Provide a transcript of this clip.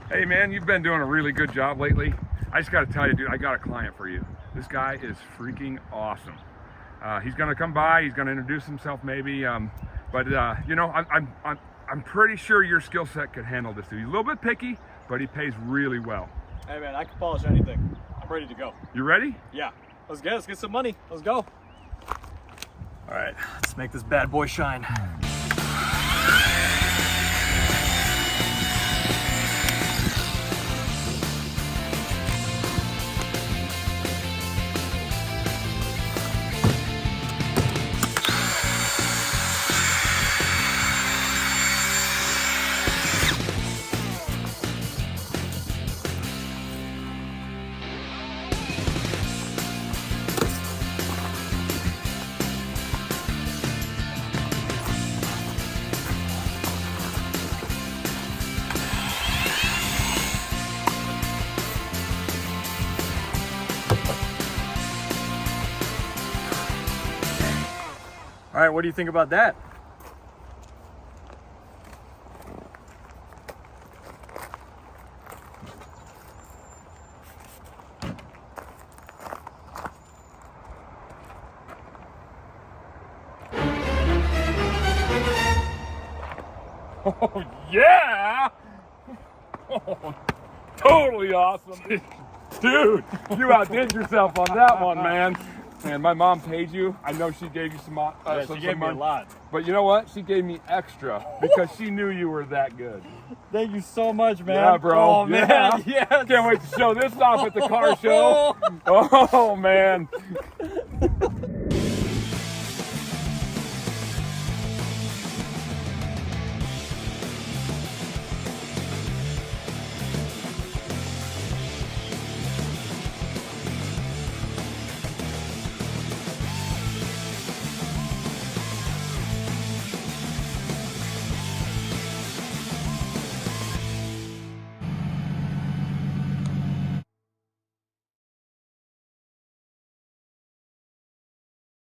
Hey man, you've been doing a really good job lately. I just got to tell you, dude, I got a client for you. This guy is freaking awesome. He's gonna come by. He's gonna introduce himself, maybe. But you know, I'm pretty sure your skill set could handle this dude. He's a little bit picky, but he pays really well. Hey man, I can polish anything. I'm ready to go. You ready? Yeah. Let's get some money. Let's go. All right, let's make this bad boy shine. All right, what do you think about that? Oh yeah! Oh, totally awesome, dude. You outdid yourself on that one, man. And my mom paid you. I know she gave you some She gave me a lot. But you know what? She gave me extra because she knew you were that good. Thank you so much, man. Yeah, bro. Oh man, Yeah. yes. Can't wait to show this off at the car show. Oh man.